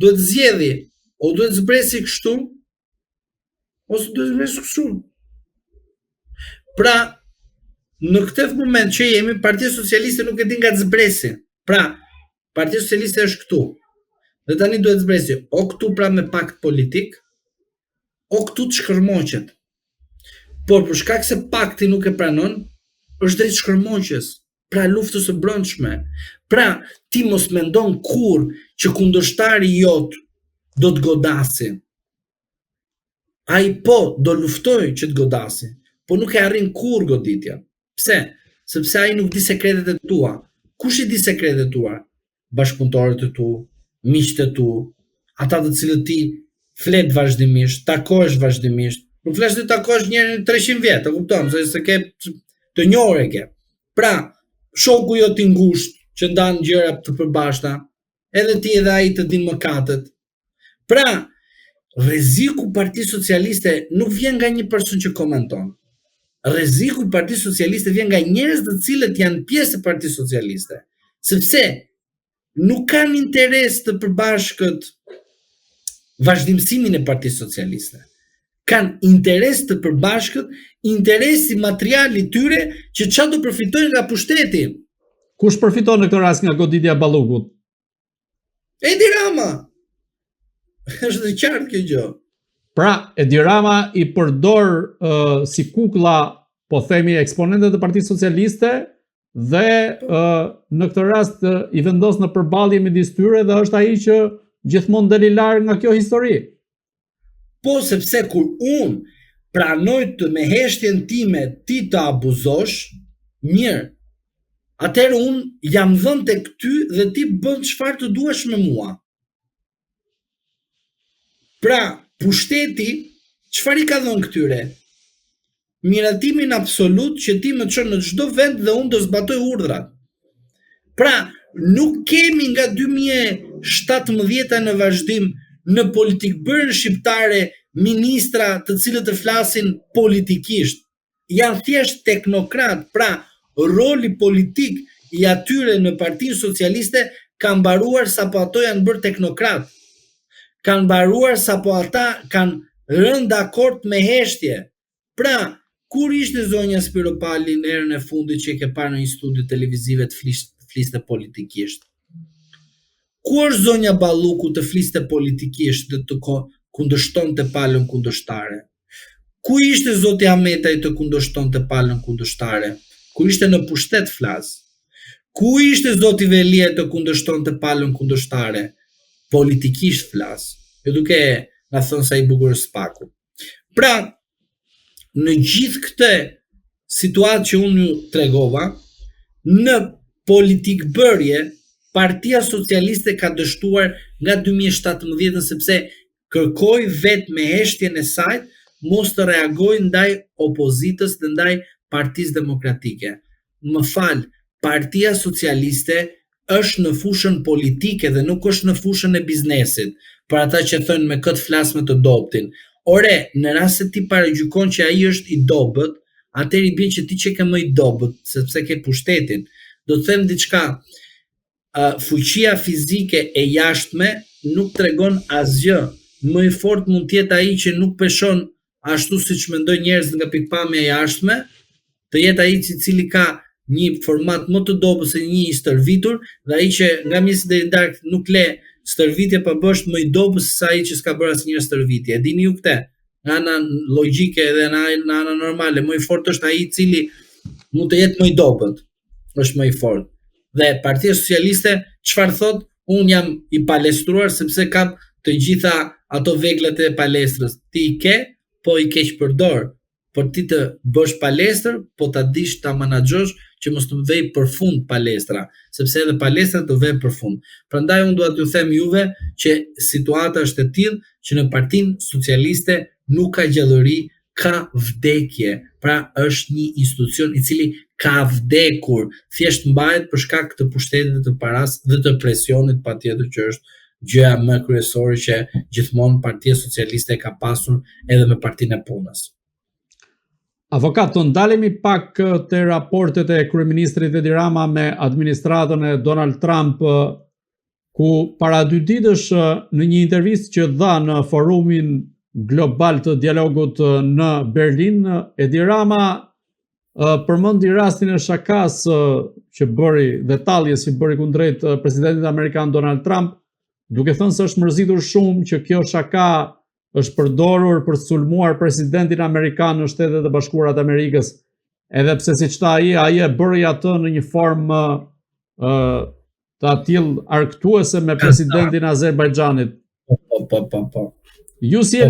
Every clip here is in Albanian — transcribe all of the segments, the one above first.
duhet zgjedhje, o duhet zbresi kështu, ose duhet zbresi kështu. Pra, në këtë moment që jemi, Partia Socialiste nuk e din nga të zbresi. Pra, Partia Socialiste është këtu. Dhe tani duhet zbresi o këtu pra me pakt politik, o këtu të shkërmoqet. Por për shkak se pakti nuk e pranon, është drejt shkërmoqjes, pra luftës së brendshme. Pra, ti mos mendon kur që kundërshtari jot do të godasi. Ai po do luftoj që të godasi, po nuk e arrin kur goditja. Pse? Sepse ai nuk di sekretet e tua. Kush i di sekretet e tua? Bashkëpunëtorët e tu, miqtë e tu, ata të cilët ti flet vazhdimisht, takohesh vazhdimisht. Nuk flesh të takohesh njërin 300 vjet, e kupton, se ke të njohur e ke. Pra, shoku jot i ngushtë që ndan gjëra të përbashkëta, edhe ti edhe ai të din mëkatet. Pra, rreziku i Partisë Socialiste nuk vjen nga një person që komenton. Rreziku i Partisë Socialiste vjen nga njerëz të cilët janë pjesë e Partisë Socialiste, sepse nuk kanë interes të përbashkët vazhdimsimin e Partisë Socialiste. Kanë interes të përbashkët interesi material i tyre që çfarë do përfitojnë nga pushteti. Kush përfiton në këtë rast nga goditja e Ballukut? Edi Rama. Është e qartë kjo gjë. Pra, Edi Rama i përdor si kuklla, po themi, eksponentët e Partisë Socialiste dhe në këtë rast i vendos në përballje midis tyre dhe është ai që gjithmonë deli larg nga kjo histori. Po, sepse kur unë pranoj të me heshtjen time ti të abuzosh, mirë, atëherë unë jam dhënë tek ty dhe ti bën çfarë të duash me mua. Pra, pushteti, çfarë i ka dhënë këtyre? Miratimin absolut që ti më çon në çdo vend dhe unë do zbatoj urdhrat. Pra, nuk kemi nga 2017 në vazhdim në politikbërën shqiptare ministra të cilët të flasin politikisht. Janë thjesht teknokrat, pra roli politik i atyre në Partinë Socialiste ka mbaruar sapo ato janë bërë teknokrat. Kanë mbaruar sapo ata kanë rënë dakord me heshtje. Pra, kur ishte zonja Spiropali në erën e fundit që e ke parë në një studio televizive të fliste politikisht? Ku është zonja Balluku të fliste politikisht dhe të kundërshtonte palën kundërshtare? Ku ishte zoti Ahmetaj të kundërshtonte palën kundërshtare? Ku ishte në pushtet flas? Ku ishte zoti Velia të kundërshtonte palën kundërshtare? Politikisht flas. Jo duke na thënë sa i bukur Spaku. Pra, në gjithë këtë situatë që unë ju tregova, në politikbërje Partia Socialiste ka dështuar nga 2017 sepse kërkoi vetë me heshtjen e saj mos të reagojë ndaj opozitës dhe ndaj Partisë Demokratike. Më fal, Partia Socialiste është në fushën politike dhe nuk është në fushën e biznesit, për ata që thënë me këtë flasme të dobtin. Ore, në rast se ti paragjykon që ai është i dobët, atëherë i bën që ti që ke më i dobët, sepse ke pushtetin. Do të them diçka, fuqia fizike e jashtme nuk tregon asgjë. Më i fort mund të jetë ai që nuk peshon ashtu siç mendojnë njerëzit nga pikpamja e jashtme, të jetë ai i cili ka një format më të dobët se një i stërvitur dhe ai që nga mjesi deri darkë nuk le stërvitje pa bësht më i dobët se ai që s'ka bërë asnjë stërvitje. E dini ju këtë? Nga ana logjike dhe nga ana normale, më i fort është ai i cili mund të jetë më i dobët. Është më i fort. Dhe Partia Socialiste çfarë thot? Unë jam i palestruar sepse kam të gjitha ato veglat e palestrës. Ti i ke, po i keq përdor. Por ti të bësh palestër, po ta dish ta menaxhosh që mos të vej përfund palestra, sepse edhe palestra të vej përfund. Prandaj unë dua t'ju them juve që situata është e tillë që në Partinë Socialiste nuk ka gjallëri, ka vdekje. Pra është një institucion i cili ka vdekur, thjesht mbahet për shkak të pushtetit të paras dhe të presionit, patjetër që është gjëja më kryesore që gjithmonë Partia Socialiste ka pasur edhe me Partinë e Punës. Avokat, të ndalemi pak të raportet e kryeministrit Edi Rama me administratën e Donald Trump. ku para 2 ditësh në një intervistë që dha në forumin global të dialogut në Berlin, Edi Rama përmendi rastin e shakas që bëri dhe talljes që bëri kundrejt presidentit amerikan Donald Trump, duke thënë se është mërzitur shumë që kjo shaka është përdorur për të sulmuar presidentin amerikan në Shtetet e Bashkuara të Amerikës, edhe pse siç tha ai e bëri atë në një formë të atill argëtuese me presidentin e Azerbajxhanit. Po. Ju si e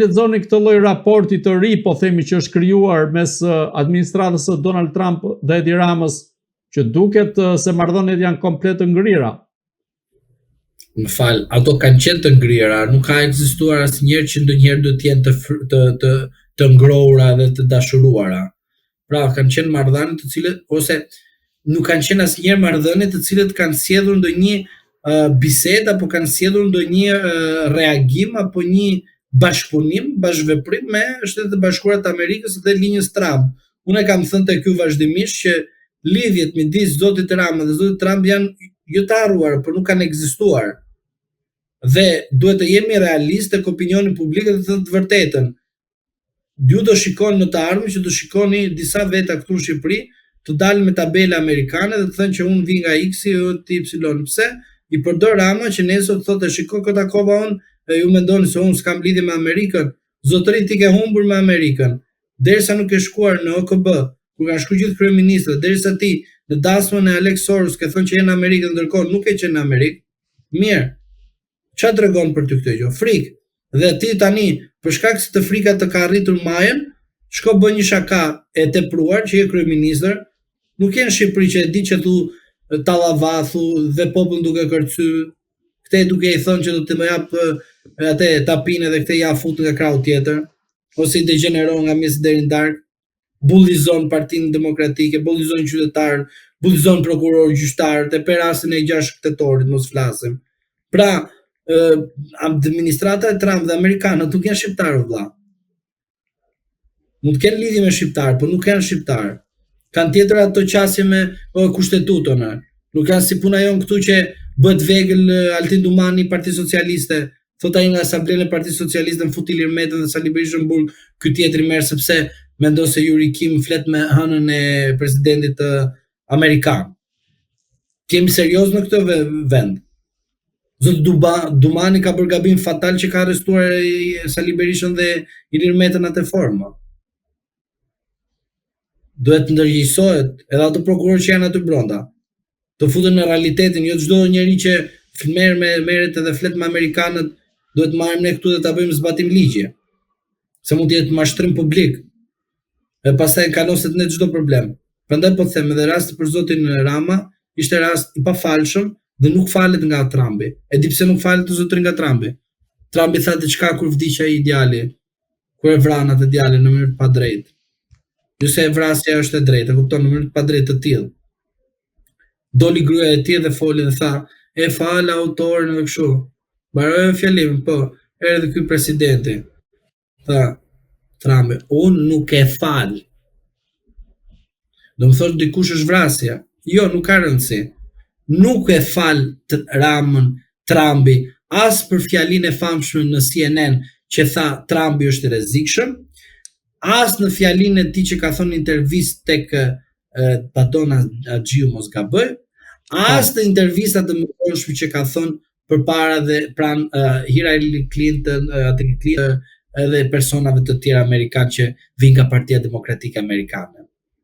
lexoni këtë lloj raporti të ri, po themi që është krijuar mes administratës së Donald Trump dhe Edi Ramës, që duket se marrëdhëniet janë komplet të ngrira. Më fal, ato kanë qenë të ngrira, nuk ka ekzistuar asnjëherë që ndonjëherë do të jenë të ngrohura dhe të dashuruara. Pra, kanë qenë marrëdhënie të cilët ose nuk kanë qenë asnjëherë marrëdhënie të cilët kanë sjellur ndonjë bisedë apo kanë sjellur ndonjë reagim apo një bashkëpunim, bashkëveprim me Shtetet e Bashkuara të Amerikës dhe linjës Trump. Unë kam thënë te ky vazhdimisht që lidhjet midis zotit Rama dhe zotit Trump janë jo të harruar, por nuk kanë ekzistuar. Dhe duhet të jemi realistë tek opinioni publik dhe të thënë të vërtetën. Ju do shikoni në të ardhmen që do shikoni disa veta këtu në Shqipëri të dalin me tabela amerikane dhe të thënë që unë vi nga X-i o ti Y. Pse? I përdor Rama që nesër të thotë shiko këtë akoma unë, ju mendoni se unë s'kam lidhje me Amerikën, zotëri ti ke humbur me Amerikën. Derisa nuk e shkuar në OKB, kur kanë shkuar gjithë kryeministët, derisa ti në dasmën e Alex Soros ke thënë që je në Amerikën, ndërkohë nuk e qenë në Amerikë. Mirë. Çfarë tregon për ty këtë gjë? Frikë. Dhe ti tani, për shkak se të frika të ka arritur majën, shko bën një shaka e tepruar që je kryeministër, nuk je në Shqipëri që e di që thu tallavathu dhe popullin duke kërcy, këte duke i thënë që do të më jap atë tapinë dhe këte ja fut nga krau tjetër, ose i degeneron nga mesi deri në darkë, bullizon Partinë Demokratike, bullizon qytetarët, bullizon prokurorë, gjyqtarët, e për rastin e 6 Shtetorit mos flasim. Pra, administrata e Trump dhe amerikanët nuk janë shqiptarë vëlla. Mund të kenë lidhje me shqiptarë, por nuk janë shqiptarë. Kanë tjetër ato qasje me kushtetutën. Nuk janë si puna jon këtu që bëhet vegël Altin Dumani Partisë Socialiste, thot ai nga Asambleja e Partisë Socialiste në fut Ilir Metën dhe Sali Berisha në burg, ky tjetri merr sepse mendon se Yuri Kim flet me hënën e presidentit amerikan. Kemi serioz në këtë vend. Zot Dumani ka bërë gabim fatal që ka arrestuar Sali Berishën dhe Ilir Metën atë formë. Duhet të ndërgjegjësohet edhe ato prokurorë që janë aty brenda. Të futen në realitetin, jo çdo njeri që merret edhe flet me amerikanët, duhet marrim ne këtu dhe ta bëjmë zbatim ligji. Se mund të jetë mashtrim publik. E pastaj kaloset ne çdo problem. Prandaj po them edhe rasti për zotin Rama ishte rast i pafalshëm dhe nuk falet nga Trumpi. E di pse nuk falet zotëri nga Trumpi. Trumpi tha diçka kur vdiq ai djali, kur e vran atë djalin në mënyrë të padrejtë. Jo se vrasja është e drejtë, e kupton, në mënyrë të padrejtë të tillë. Doli gruaja e tij dhe foli dhe tha, e fal autorin dhe kështu. Mbaroi fjalimin, po, erdhi ky presidenti. Tha, Trumpi, unë nuk e fal. Do më thosh dikush është vrasja. Jo, nuk ka rëndësi. Nuk e fal Ramën Trumpi as për fjalinë e famshme në CNN që tha Trumpi është i rrezikshëm, as në fjalinë e tij që ka thënë intervistë tek Padona Xhiu mos gaboj, as në intervistat e mëkonshme që ka thënë përpara dhe pranë Hillary Clinton, edhe personave të tjerë amerikanë që vinë nga Partia Demokratike Amerikane.